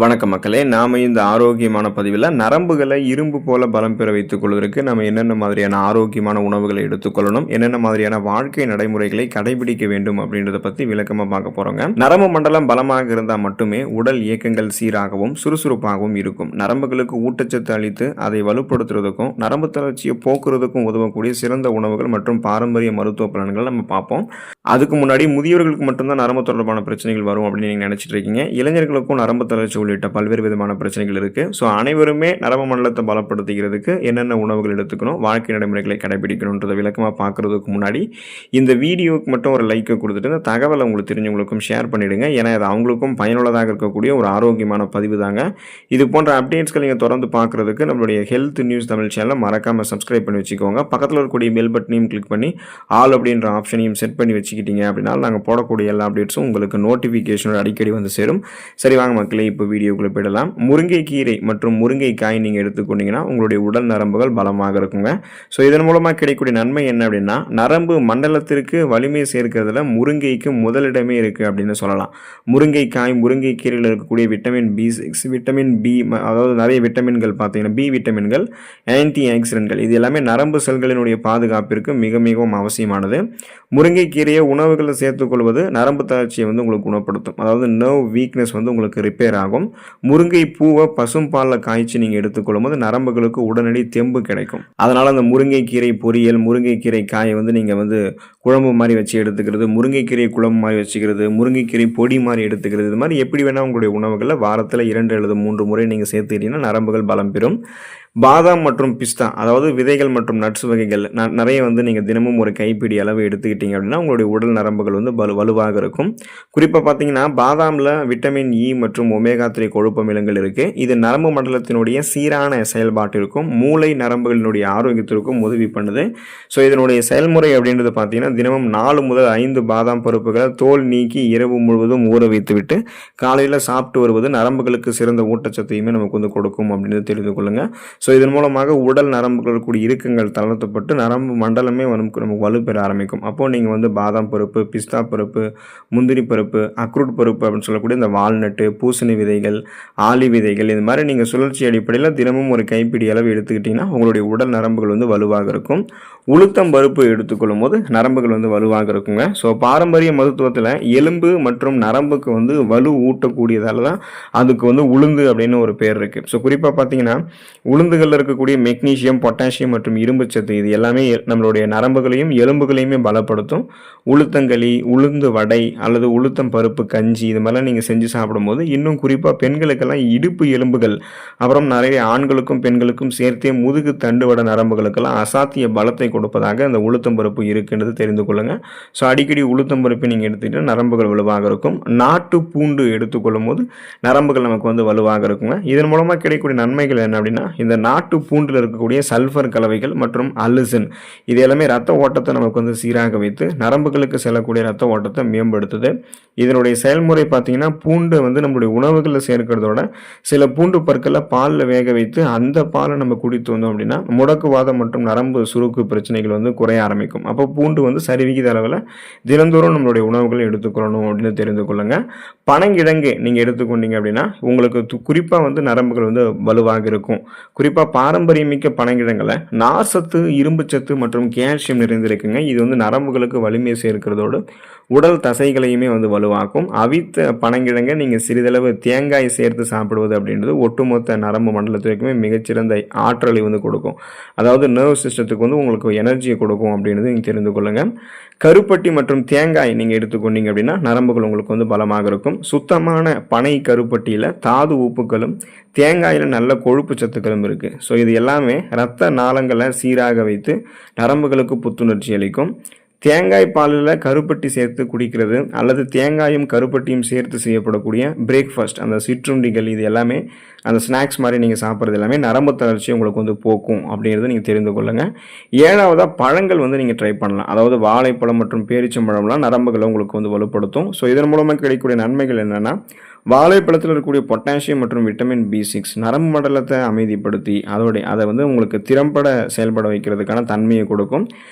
வணக்கம் மக்களே. நாம இந்த ஆரோக்கியமான பதிவில் நரம்புகளை இரும்பு போல பலம் பெற வைத்துக் கொள்வதற்கு நம்ம என்னென்ன மாதிரியான ஆரோக்கியமான உணவுகளை எடுத்துக்கொள்ளணும், என்னென்ன மாதிரியான வாழ்க்கை நடைமுறைகளை கடைபிடிக்க வேண்டும் அப்படின்றத பற்றி விளக்கமாக பார்க்க போகிறோங்க. நரம்பு மண்டலம் பலமாக இருந்தால் மட்டுமே உடல் இயக்கங்கள் சீராகவும் சுறுசுறுப்பாகவும் இருக்கும். நரம்புகளுக்கு ஊட்டச்சத்து அளித்து அதை வலுப்படுத்துறதுக்கும் நரம்பு தளர்ச்சியை போக்குறதுக்கும் உதவக்கூடிய சிறந்த உணவுகள் மற்றும் பாரம்பரிய மருத்துவ பலன்கள் நம்ம பார்ப்போம். அதுக்கு முன்னாடி முதியவர்களுக்கு மட்டும்தான் நரம்பு தொடர்பான பிரச்சனைகள் வரும் அப்படின்னு நீங்கள் நினச்சிட்டு இருக்கீங்க. இளைஞர்களுக்கும் நரம்பு தளர்ச்சி உள்ளிட்ட பல்வேறு விதமான பிரச்சனைகள் இருக்கு. ஸோ அனைவருமே நரம்பு மண்டலத்தை பலப்படுத்திக்கிறதுக்கு என்னென்ன உணவுகள் எடுத்துக்கணும், வாழ்க்கை நடைமுறைகளை கடைபிடிக்கணுன்றதை விளக்கமாக பார்க்கறதுக்கு முன்னாடி இந்த வீடியோவுக்கு மட்டும் ஒரு லைக்கை கொடுத்துட்டு இந்த தகவலை உங்களுக்கு தெரிஞ்சவங்களுக்கும் ஷேர் பண்ணிடுங்க. ஏன்னா அது அவங்களுக்கும் பயனுள்ளதாக இருக்கக்கூடிய ஒரு ஆரோக்கியமான பதிவு தாங்க. இது போன்ற அப்டேட்ஸ்கள் நீங்கள் தொடர்ந்து பார்க்கறதுக்கு நம்மளுடைய ஹெல்த் நியூஸ் தமிழ் சேனலை மறக்காமல் சப்ஸ்கிரைப் பண்ணி வச்சுக்கோங்க. பக்கத்தில் இருக்கக்கூடிய பெல் பட்டனையும் கிளிக் பண்ணி ஆல் அப்படின்ற ஆப்ஷனையும் செட் பண்ணி வச்சுக்கிட்டீங்க அப்படின்னா நாங்கள் போடக்கூடிய எல்லா அப்டேட்ஸும் உங்களுக்கு நோட்டிஃபிகேஷனோட அடிக்கடி வந்து சேரும். சரி வாங்க மக்களே, இப்போ வீடியோக்குள்ளே போயிடலாம். முருங்கைக்கீரை மற்றும் முருங்கைக்காய் நீங்கள் எடுத்துக்கொண்டீங்கன்னா உங்களுடைய உடல் நரம்புகள் பலமாக இருக்குங்க. ஸோ இதன் மூலமாக கிடைக்கக்கூடிய நன்மை என்ன அப்படின்னா, நரம்பு மண்டலத்திற்கு வலிமை சேர்க்கிறதுல முருங்கைக்கு முதலிடமே இருக்குது அப்படின்னு சொல்லலாம். முருங்கைக்காய், முருங்கைக்கீரையில் இருக்கக்கூடிய விட்டமின் B6, விட்டமின் பி, அதாவது நிறைய விட்டமின்கள் பார்த்தீங்கன்னா பி விட்டமின்கள், ஆன்டி ஆக்சிடென்ட்கள், இது எல்லாமே நரம்பு செல்களினுடைய பாதுகாப்பிற்கு மிக மிகவும் அவசியமானது. முருங்கைக்கீரையை உணவுகளை சேர்த்துக்கொள்வது நரம்பு தளர்ச்சியை வந்து உங்களுக்கு குணப்படுத்தும். அதாவது நர்வ் வீக்னஸ் வந்து உங்களுக்கு ரிப்பேர் ஆகும். முருங்கை பூவை பசும்பாலில் காய்ச்சி நீங்கள் எடுத்துக்கொள்ளும் போது நரம்புகளுக்கு உடனடி தெம்பு கிடைக்கும். அதனால் அந்த முருங்கைக்கீரை பொரியல், முருங்கைக்கீரை காயை வந்து நீங்கள் வந்து குழம்பு மாதிரி வச்சு எடுத்துக்கிறது, முருங்கைக்கீரை குழம்பு மாதிரி வச்சுக்கிறது, முருங்கைக்கீரை பொடி மாதிரி எடுத்துக்கிறது, இது மாதிரி எப்படி வேணால் உங்களுடைய உணவுகளில் வாரத்தில் 2 அல்லது 3 முறை நீங்கள் சேர்த்துக்கிட்டீங்கன்னா நரம்புகள் பலம் பெறும். பாதாம் மற்றும் பிஸ்தா, அதாவது விதைகள் மற்றும் நட்ஸ் வகைகள் நிறைய வந்து நீங்கள் தினமும் ஒரு கைப்பிடி அளவு எடுத்துக்கிட்டீங்க அப்படின்னா உங்களுடைய உடல் நரம்புகள் வந்து வலுவாக இருக்கும். குறிப்பாக பார்த்தீங்கன்னா பாதாமில் விட்டமின் இ மற்றும் ஒமேகா 3 கொழுப்பு அமிலங்கள் இருக்குது. இது நரம்பு மண்டலத்தினுடைய சீரான செயல்பாட்டிற்கும் மூளை நரம்புகளினுடைய ஆரோக்கியத்திற்கும் உதவி பண்ணுது. ஸோ இதனுடைய செயல்முறை அப்படின்றது பார்த்தீங்கன்னா தினமும் 4 முதல் 5 பாதாம் பருப்புகளை தோல் நீக்கி இரவு முழுவதும் ஊற வைத்து விட்டு காலையில் சாப்பிட்டு வருவது நரம்புகளுக்கு சிறந்த ஊட்டச்சத்தையுமே நமக்கு வந்து கொடுக்கும் அப்படின்னு தெரிந்து கொள்ளுங்கள். ஸோ இதன் மூலமாக உடல் நரம்புகள் கூடிய இறுக்கங்கள் தளர்த்தப்பட்டு நரம்பு மண்டலமே நமக்கு வலுப்பெற ஆரம்பிக்கும். அப்போது நீங்கள் வந்து பாதாம் பருப்பு, பிஸ்தா பருப்பு, முந்திரி பருப்பு, அக்ரூட் பருப்பு அப்படின்னு சொல்லக்கூடிய இந்த வால்நட்டு, பூசணி விதைகள், ஆளி விதைகள், இது மாதிரி நீங்கள் சுழற்சி அடிப்படையில் தினமும் ஒரு கைப்பிடி அளவு எடுத்துக்கிட்டிங்கன்னா உங்களுடைய உடல் நரம்புகள் வந்து வலுவாக இருக்கும். உளுத்தம் பருப்பு எடுத்துக்கொள்ளும் போது நரம்புகள் வந்து வலுவாக இருக்குங்க. ஸோ பாரம்பரிய மருத்துவத்தில் எலும்பு மற்றும் நரம்புக்கு வந்து வலு ஊட்டக்கூடியதால் தான் அதுக்கு வந்து உளுந்து அப்படின்னு ஒரு பேர் இருக்குது. ஸோ குறிப்பாக பார்த்தீங்கன்னா உளுந்துகளில் இருக்கக்கூடிய மெக்னீசியம், பொட்டாசியம் மற்றும் இரும்பு சத்து, இது எல்லாமே நம்மளுடைய நரம்புகளையும் எலும்புகளையுமே பலப்படுத்தும். உளுத்தங்களி, உளுந்து வடை அல்லது உளுத்தம் பருப்பு கஞ்சி, இது மாதிரிலாம் நீங்கள் செஞ்சு சாப்பிடும்போது இன்னும் குறிப்பாக பெண்களுக்கெல்லாம் இடுப்பு எலும்புகள், அப்புறம் நிறைய ஆண்களுக்கும் பெண்களுக்கும் சேர்த்தே முதுகு தண்டுவட நரம்புகளுக்கெல்லாம் அசாத்திய பலத்தை கொடுப்பதாக அந்த உளுத்தம் பருப்பு இருக்குன்றது தெரிந்து கொள்ளுங்கள். ஸோ அடிக்கடி உளுத்தம் பருப்பை நீங்கள் எடுத்துக்கிட்டு நரம்புகள் வலுவாக இருக்கும். நாட்டு பூண்டு எடுத்துக்கொள்ளும் போது நரம்புகள் நமக்கு வந்து வலுவாக இருக்குங்க. இதன் மூலமாக கிடைக்கக்கூடிய நன்மைகள் என்ன அப்படின்னா, இந்த நாட்டு பூண்டில் இருக்கக்கூடிய சல்ஃபர் கலவைகள் மற்றும் அல்லுசின், இது எல்லாமே ரத்த ஓட்டத்தை நமக்கு வந்து சீராக வைத்து நரம்புகளுக்கு செல்லக்கூடிய ரத்த ஓட்டத்தை மேம்படுத்துது. இதனுடைய செயல்முறை பார்த்தீங்கன்னா பூண்டு வந்து நம்மளுடைய உணவுகளில் சேர்க்கிறதோட சில பூண்டு பற்களை பாலில் வேக வைத்து அந்த பாலை நம்ம குடித்து வந்தோம் அப்படின்னா முடக்குவாதம் மற்றும் நரம்பு சுருக்கு பிரச்சனைகள் வந்து குறைய ஆரம்பிக்கும். அப்போ பூண்டு வந்து சரிவிகித அளவில் தினந்தோறும் நம்மளுடைய உணவுகளை எடுத்துக்கொள்ளணும் அப்படின்னு தெரிந்து கொள்ளுங்க. பனங்கிழங்கு நீங்கள் எடுத்துக்கொண்டீங்க அப்படின்னா உங்களுக்கு குறிப்பாக வந்து நரம்புகள் வந்து வலுவாக இருக்கும். குறிப்பாக பாரம்பரியமிக்க பனங்கிழங்குல நார்சத்து, இரும்பு சத்து மற்றும் கால்சியம் நிறைந்திருக்குங்க. இது வந்து நரம்புகளுக்கு வலிமை சேர்க்கிறதோடு உடல் தசைகளையுமே வந்து வலுவாக்கும். அவித்த பனங்கிழங்கை நீங்கள் சிறிதளவு தேங்காய் சேர்த்து சாப்பிடுவது அப்படின்றது ஒட்டுமொத்த நரம்பு மண்டலத்திற்குமே மிகச்சிறந்த ஆற்றலை வந்து கொடுக்கும். அதாவது நர்வ் சிஸ்டத்துக்கு வந்து உங்களுக்கு எனர்ஜியை கொடுக்கும் அப்படின்றது நீங்கள் தெரிந்து கொள்ளுங்கள். கருப்பட்டி மற்றும் தேங்காய் நீங்கள் எடுத்துக்கொண்டீங்க அப்படின்னா நரம்புகள் உங்களுக்கு வந்து பலமாக இருக்கும். சுத்தமான பனை கருப்பட்டியில் தாது உப்புக்களும் தேங்காயில் நல்ல கொழுப்பு சத்துக்களும் இருக்குது. ஸோ இது எல்லாமே இரத்த நாளங்களை சீராக வைத்து நரம்புகளுக்கு புத்துணர்ச்சி அளிக்கும். தேங்காய் பாலில் கருப்பட்டி சேர்த்து குடிக்கிறது அல்லது தேங்காயும் கருப்பட்டியும் சேர்த்து செய்யப்படக்கூடிய பிரேக்ஃபாஸ்ட், அந்த சிற்றுண்டிகள், இது எல்லாமே அந்த ஸ்நாக்ஸ் மாதிரி நீங்கள் சாப்பிட்றது எல்லாமே நரம்பு தளர்ச்சி உங்களுக்கு வந்து போக்கும் அப்படிங்கிறத நீங்கள் தெரிந்து கொள்ளுங்கள். 7வதாக பழங்கள் வந்து நீங்கள் ட்ரை பண்ணலாம். அதாவது வாழைப்பழம் மற்றும் பேரிச்சம்பழம்லாம் நரம்புகளை உங்களுக்கு வந்து வலுப்படுத்தும். ஸோ இதன் மூலமாக கிடைக்கக்கூடிய நன்மைகள் என்னென்னா, வாழைப்பழத்தில் இருக்கக்கூடிய பொட்டாசியம் மற்றும் விட்டமின் B6 நரம்பு மண்டலத்தை அமைதிப்படுத்தி அதை வந்து உங்களுக்கு திறம்பட செயல்பட வைக்கிறதுக்கான தன்மையை கொடுக்கும்.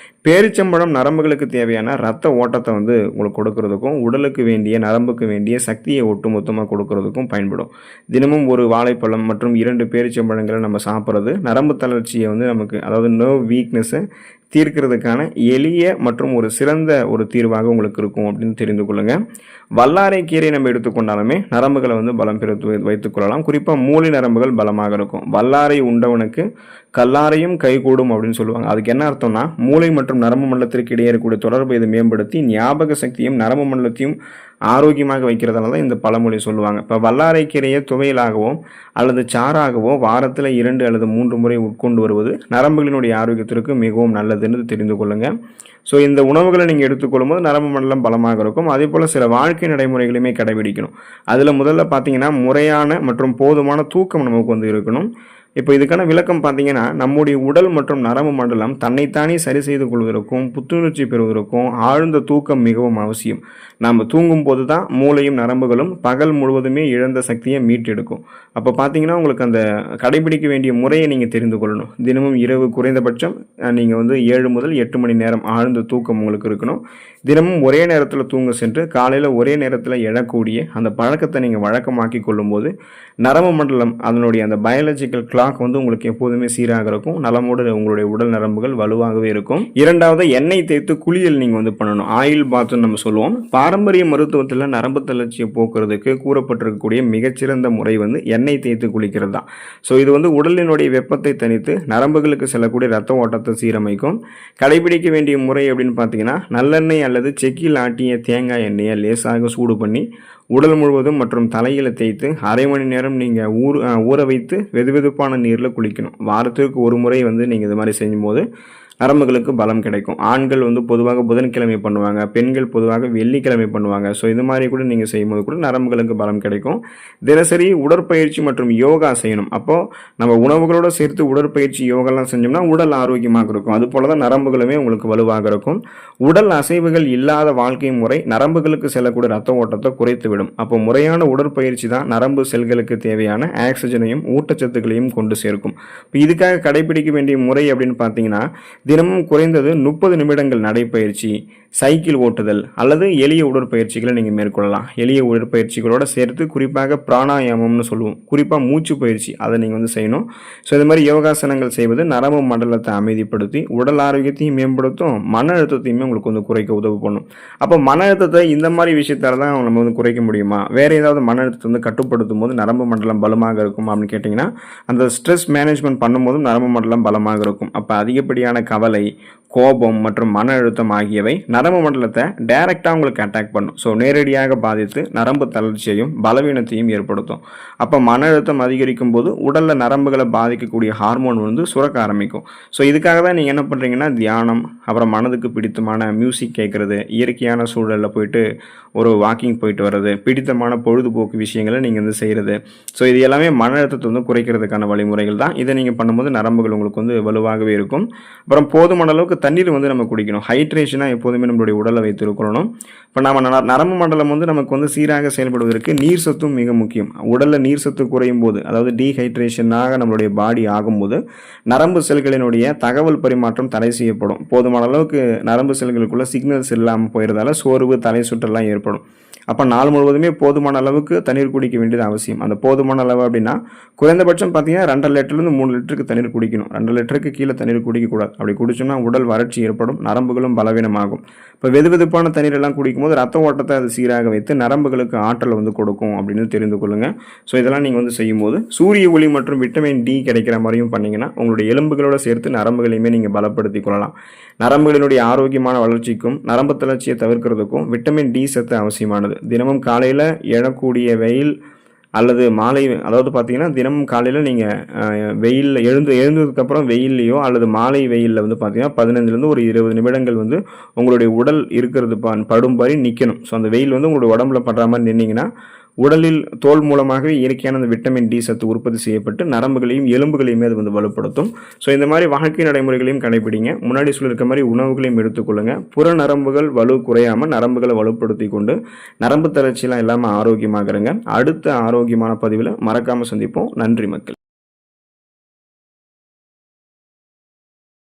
பேரிச்சம்பழம் நரம்புகளுக்கு தேவையான ரத்த ஓட்டத்தை வந்து உங்களுக்கு கொடுக்கறதுக்கும், உடலுக்கு வேண்டிய நரம்புக்கு வேண்டிய சக்தியை ஒட்டுமொத்தமாக கொடுக்கறதுக்கும் பயன்படும். தினமும் ஒரு வாழைப்பழம் மற்றும் 2 பேரிச்சம்பழங்களை நம்ம சாப்பிட்றது நரம்பு தளர்ச்சியை வந்து நமக்கு, அதாவது நர்வ் வீக்னஸை தீர்க்கிறதுக்கான எளிய மற்றும் ஒரு சிறந்த ஒரு தீர்வாக உங்களுக்கு இருக்கும் அப்படின்னு தெரிந்து கொள்ளுங்கள். வல்லாரை கீரை நம்ம எடுத்துக்கொண்டாலுமே நரம்புகளை வந்து பலம் பெற வைத்துக்கொள்ளலாம். குறிப்பாக மூளை நரம்புகள் பலமாக இருக்கும். வல்லாரை உண்டவனுக்கு கல்லாரையும் கைகூடும் அப்படின்னு சொல்லுவாங்க. அதுக்கு என்ன அர்த்தம்னா, மூளை மற்றும் நரம்பு மண்டலத்திற்கு இடையே இருக்கக்கூடிய தொடர்பை இதை மேம்படுத்தி ஞாபக சக்தியும் நரம்பு மண்டலத்தையும் ஆரோக்கியமாக வைக்கிறதால தான் இந்த பழமொழி சொல்லுவாங்க. இப்போ வல்லாரை கீரையை துவையலாகவோ அல்லது சாறாகவோ வாரத்தில் 2 அல்லது 3 முறை உட்கொண்டு வருவது நரம்புகளினுடைய ஆரோக்கியத்திற்கு மிகவும் நல்லதுன்னு தெரிந்து கொள்ளுங்கள். ஸோ இந்த உணவுகளை நீங்கள் எடுத்துக்கொள்ளும் போது நரம்பு மண்டலம் பலமாக இருக்கும். அதே போல் சில வாழ்க்கை நடைமுறைகளையுமே கடைபிடிக்கணும். அதில் முதல்ல பார்த்தீங்கன்னா, முறையான மற்றும் போதுமான தூக்கம் நமக்கு வந்து இருக்கணும். இப்போ இதுக்கான விளக்கம் பார்த்தீங்கன்னா, நம்முடைய உடல் மற்றும் நரம்பு மண்டலம் தன்னைத்தானே சரி செய்து கொள்வதற்கும் புத்துணர்ச்சி பெறுவதற்கும் ஆழ்ந்த தூக்கம் மிகவும் அவசியம். நாம் தூங்கும் போது தான் மூளையும் நரம்புகளும் பகல் முழுவதுமே இழந்த சக்தியை மீட்டெடுக்கும். அப்போ பார்த்தீங்கன்னா, உங்களுக்கு அந்த கடைபிடிக்க வேண்டிய முறையை நீங்கள் தெரிந்து கொள்ளணும். தினமும் இரவு குறைந்தபட்சம் நீங்கள் வந்து 7 முதல் 8 மணி நேரம் ஆழ்ந்த தூக்கம் உங்களுக்கு இருக்கணும். தினமும் ஒரே நேரத்தில் தூங்க சென்று காலையில் ஒரே நேரத்தில் எழக்கூடிய அந்த பழக்கத்தை நீங்கள் வழக்கமாக்கி கொள்ளும்போது நரம்பு மண்டலம் அதனுடைய அந்த பயாலஜிக்கல் கிளாக் வந்து உங்களுக்கு எப்போதுமே சீராக இருக்கும். நலமோடு உங்களுடைய உடல் நரம்புகள் வலுவாகவே இருக்கும். இரண்டாவது, எண்ணெய் தேய்த்து குளியல் நீங்கள் வந்து பண்ணணும். ஆயில் பாத்னு நம்ம சொல்லுவோம். பாரம்பரிய மருத்துவத்தில் நரம்பு தளர்ச்சியை போக்குறதுக்கு கூறப்பட்டிருக்கக்கூடிய மிகச்சிறந்த முறை வந்து எண்ணெய் தேய்த்து குளிக்கிறது தான். ஸோ இது வந்து உடலினுடைய வெப்பத்தை தணித்து நரம்புகளுக்கு செல்லக்கூடிய ரத்த ஓட்டத்தை சீரமைக்கும். கடைபிடிக்க வேண்டிய முறை அப்படின்னு பார்த்தீங்கன்னா, நல்லெண்ணெய் அல்லது செக்கில் ஆட்டிய தேங்காய் எண்ணெயை லேசாக சூடு பண்ணி உடல் முழுவதும் மற்றும் தலையில் தேய்த்து அரை மணி நேரம் நீங்கள் ஊற வைத்து வெதுவெதுப்பான நீரில் குளிக்கணும். வாரத்திற்கு ஒரு முறை வந்து நீங்கள் இது மாதிரி செய்யும்போது நரம்புகளுக்கு பலம் கிடைக்கும். ஆண்கள் வந்து பொதுவாக புதன்கிழமை பண்ணுவாங்க, பெண்கள் பொதுவாக வெள்ளிக்கிழமை பண்ணுவாங்க. ஸோ இது மாதிரி கூட நீங்கள் செய்யும்போது கூட நரம்புகளுக்கு பலம் கிடைக்கும். தினசரி உடற்பயிற்சி மற்றும் யோகா செய்யணும். அப்போது நம்ம உணவுகளோடு சேர்த்து உடற்பயிற்சி யோகாலாம் செஞ்சோம்னா உடல் ஆரோக்கியமாக இருக்கும். அது போல தான் நரம்புகளுமே உங்களுக்கு வலுவாக இருக்கும். உடல் அசைவுகள் இல்லாத வாழ்க்கை முறை நரம்புகளுக்கு செல்லக்கூடிய ரத்த ஓட்டத்தை குறைத்துவிடும். அப்போ முறையான உடற்பயிற்சி தான் நரம்பு செல்களுக்கு தேவையான ஆக்சிஜனையும் ஊட்டச்சத்துக்களையும் கொண்டு சேர்க்கும். இப்போ இதுக்காக கடைபிடிக்க வேண்டிய முறை அப்படின்னு பார்த்தீங்கன்னா, தினமும் குறைந்தது 30 நிமிடங்கள் நடைப்பயிற்சி, சைக்கிள் ஓட்டுதல் அல்லது எளிய உடற்பயிற்சிகளை நீங்கள் மேற்கொள்ளலாம். எளிய உடற்பயிற்சிகளோடு சேர்த்து குறிப்பாக பிராணாயாமம்னு சொல்லுவோம். குறிப்பாக மூச்சு பயிற்சி அதை நீங்கள் வந்து செய்யணும். ஸோ இது மாதிரி யோகாசனங்கள் செய்வது நரம்பு மண்டலத்தை அமைதிப்படுத்தி உடல் ஆரோக்கியத்தையும் மேம்படுத்தும், மன அழுத்தத்தையுமே உங்களுக்கு வந்து குறைக்க உதவி பண்ணும். அப்போ மன அழுத்தத்தை இந்த மாதிரி விஷயத்தால் தான் நம்ம வந்து குறைக்க முடியுமா? வேறு ஏதாவது மன அழுத்தத்தை வந்து கட்டுப்படுத்தும் போது நரம்பு மண்டலம் பலமாக இருக்கும் அப்படின்னு கேட்டிங்கன்னா, அந்த ஸ்ட்ரெஸ் மேனேஜ்மெண்ட் பண்ணும்போதும் நரம்பு மண்டலம் பலமாக இருக்கும். அப்போ அதிகப்படியான கவலை, கோபம் மற்றும் மன அழுத்தம் ஆகியவை நரம்பு மண்டலத்தை டைரெக்டாக உங்களுக்கு அட்டாக் பண்ணும். ஸோ நேரடியாக பாதித்து நரம்பு தளர்ச்சியையும் பலவீனத்தையும் ஏற்படுத்தும். அப்போ மன அழுத்தம் அதிகரிக்கும் போது உடலில் நரம்புகளை பாதிக்கக்கூடிய ஹார்மோன் வந்து சுரக்க ஆரம்பிக்கும். ஸோ இதுக்காக தான் நீங்கள் என்ன பண்ணுறீங்கன்னா, தியானம், அப்புறம் மனதுக்கு பிடித்தமான மியூசிக் கேட்குறது, இயற்கையான சூழலில் போயிட்டு ஒரு வாக்கிங் போயிட்டு வர்றது, பிடித்தமான பொழுதுபோக்கு விஷயங்களை நீங்கள் வந்து செய்கிறது. ஸோ இது எல்லாமே மன அழுத்தத்தை வந்து குறைக்கிறதுக்கான வழிமுறைகள் தான். இதை நீங்கள் பண்ணும்போது நரம்புகள் உங்களுக்கு வந்து வலுவாகவே இருக்கும். அப்புறம் போதுமான அளவுக்கு தண்ணீர் வந்து நம்ம குடிக்கணும். ஹைட்ரேஷனாக எப்போதுமே நம்மளுடைய உடலை வைத்திருக்கணும். இப்போ நம்ம நரம்பு மண்டலம் வந்து நமக்கு வந்து சீராக செயல்படுவதற்கு நீர் சத்தும் மிக முக்கியம். உடலில் நீர் சத்து குறையும் போது, அதாவது டீஹைட்ரேஷனாக நம்மளுடைய பாடி ஆகும்போது நரம்பு செல்களினுடைய தகவல் பரிமாற்றம் தடை செய்யப்படும். போதுமான அளவுக்கு நரம்பு செல்களுக்குள்ள சிக்னல்ஸ் இல்லாமல் போயிடுறதால சோர்வு, தலை சுற்றெல்லாம் ஏற்படும். அப்போ நாள் முழுவதுமே போதுமான அளவுக்கு தண்ணீர் குடிக்க வேண்டியது அவசியம். அந்த போதுமான அளவு அப்படின்னா குறைந்தபட்சம் பார்த்தீங்கன்னா 2.5 லிட்டர்லேருந்து 3 லிட்டருக்கு தண்ணீர் குடிக்கணும். 2 லிட்டருக்கு கீழே தண்ணீர் குடிக்கக்கூடாது. அப்படி குடிச்சோம்னா உடல் வறட்சி ஏற்படும், நரம்புகளும் பலவீனமாகும். இப்போ வெதுவெதுப்பான தண்ணீர் எல்லாம் குடிக்கும்போது ரத்த ஓட்டத்தை அது சீராக வைத்து நரம்புகளுக்கு ஆற்றலை வந்து கொடுக்கும் அப்படின்னு தெரிந்து கொள்ளுங்கள். ஸோ இதெல்லாம் நீங்கள் வந்து செய்யும்போது சூரிய ஒளி மற்றும் விட்டமின் டி கிடைக்கிற மாதிரியும் பண்ணிங்கன்னா உங்களுடைய எலும்புகளோடு சேர்த்து நரம்புகளையுமே நீங்கள் பலப்படுத்தி கொள்ளலாம். நரம்புகளினுடைய ஆரோக்கியமான வளர்ச்சிக்கும் நரம்பு தளர்ச்சியை தவிர்க்கிறதுக்கும் விட்டமின் டி சத்து அவசியமானது. தினமும் காலையில் எழக்கூடிய வெயில் அல்லது மாலை, அதாவது பார்த்தீங்கன்னா தினமும் காலையில் நீங்கள் வெயிலில் எழுந்ததுக்கப்புறம் வெயில்லையோ அல்லது மாலை வெயிலில் வந்து பார்த்தீங்கன்னா 15லேருந்து ஒரு 20 நிமிடங்கள் வந்து உங்களுடைய உடல் இருக்கிறது படும் மாதிரி நிற்கணும். ஸோ அந்த வெயில் வந்து உங்களுடைய உடம்புல படுற மாதிரி நின்னீங்கன்னா உடலில் தோல் மூலமாகவே இயற்கையான அந்த விட்டமின் டி சத்து உற்பத்தி செய்யப்பட்டு நரம்புகளையும் எலும்புகளையுமே அது வந்து வலுப்படுத்தும். ஸோ இந்த மாதிரி வாழ்க்கை நடைமுறைகளையும் கடைபிடிங்க. முன்னாடி சொல்லியிருக்க மாதிரி உணவுகளையும் எடுத்துக்கொள்ளுங்க. புற நரம்புகள் வலு குறையாமல் நரம்புகளை வலுப்படுத்தி கொண்டு நரம்பு தளர்ச்சியெல்லாம் இல்லாமல் ஆரோக்கியமாக இருங்க. அடுத்த ஆரோக்கியமான பதிவில் மறக்காமல் சந்திப்போம். நன்றி மக்கள்.